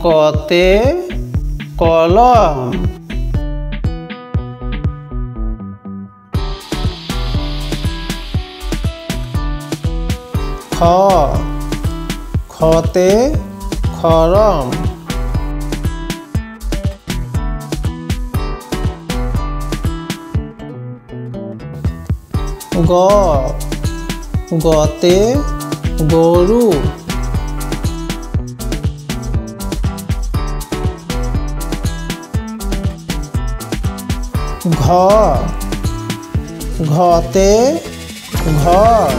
কতে কলম খতে খরম গতে গরু ঘতে ঘর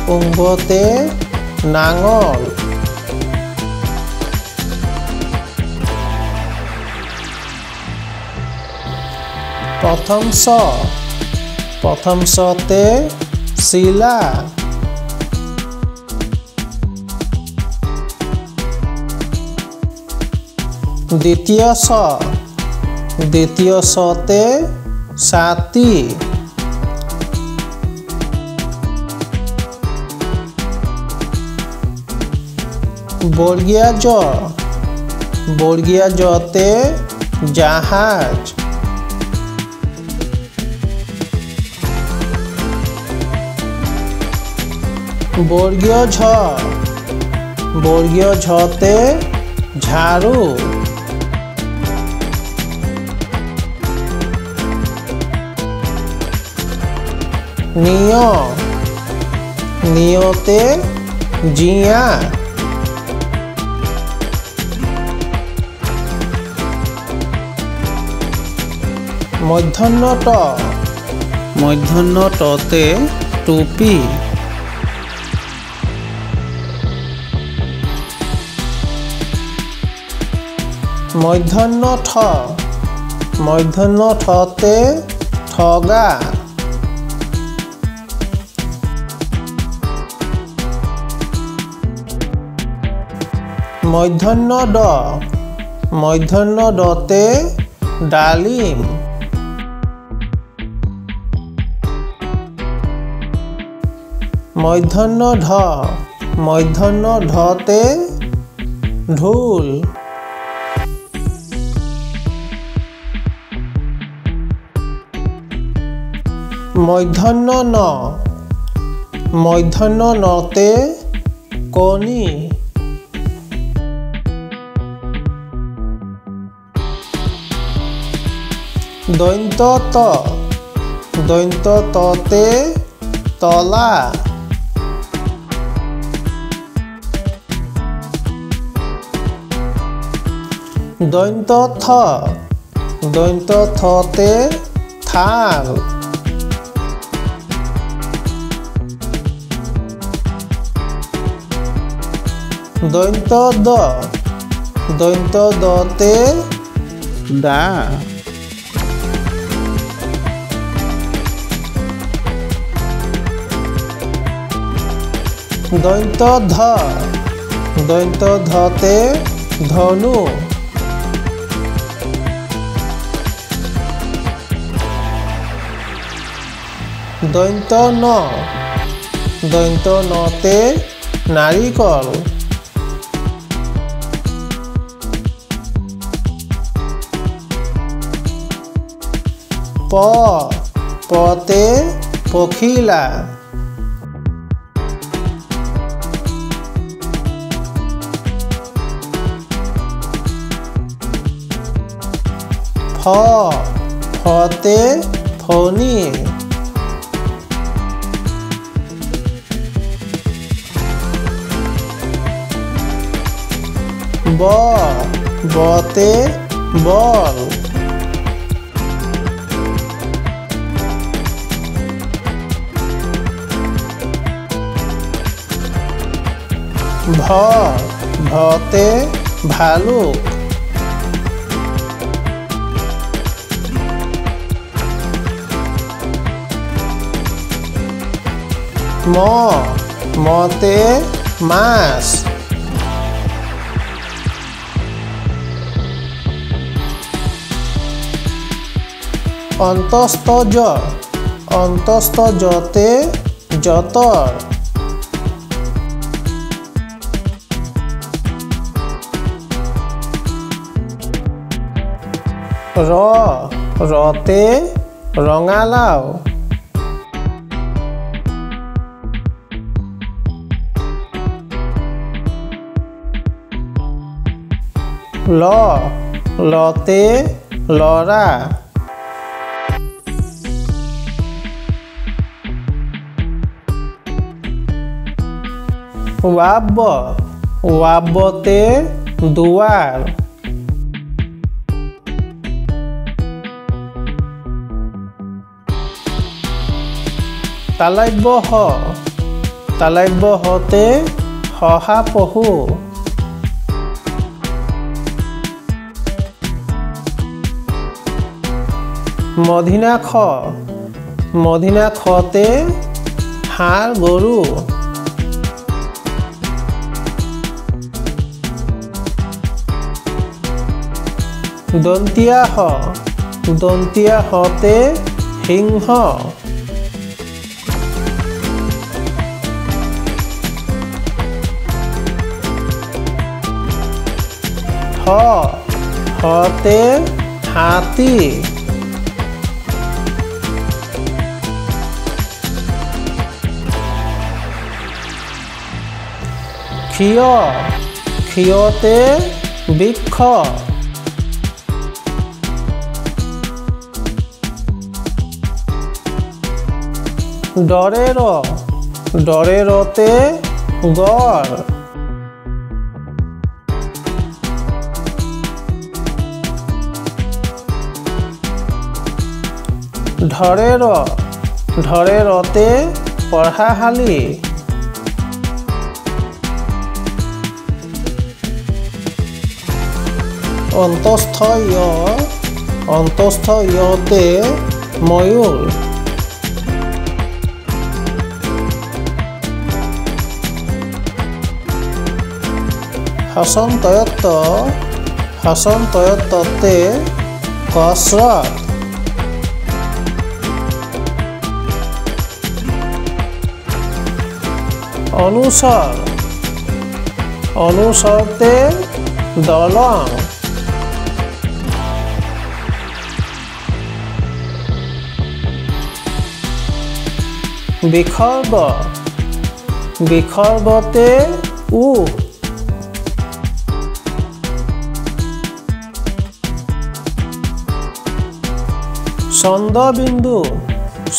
অঙ্গতে নাঙল প্রথম সতে শিলা দ্বিতীয় সতে সাতি বর্গীয় জতে জাহাজ বর্গীয় ঝতে ঝাড়ু নিয়তে জিয়া মূর্ধন্য টতে টুপি মূর্ধন্য ঠতে ঠগা মূর্ধন্য ডতে ডালিম মূর্ধন্য ঢতে ঢোল মূর্ধন্য নতে কণী দৈন্ত ততে তলা দৈন্ত থতে থাল দৈন্ত দতে দা দৈন্ত ধতে ধনু দৈন্ত নতে নাৰিকল পতে পখিলা ফতে ফণি বতে বল ভতে ভালুক মতে মাছ অন্তস্থ জতে যতৰ ৰতে ৰঙালাও লতে লৰা ৱাবতে দুৱাৰ তালব্য হতে শহাপহু মধিনাখতে ষাঁড় গৰু দন্তীয়া হতে সিংহ হতে হাতী ক্ষিয়তে বৃক্ষ ডৰেৰতে গড় ধৰেৰতে পঢ়াশালী অন্তস্থ ইয়তে ময়ূৰ হসন্তয়তে কসৰত অনুচৰতে দলং বিসৰ্গতে উহ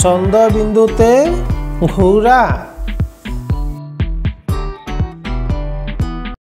চন্দ্ৰবিন্দুতে ঘোঁৰা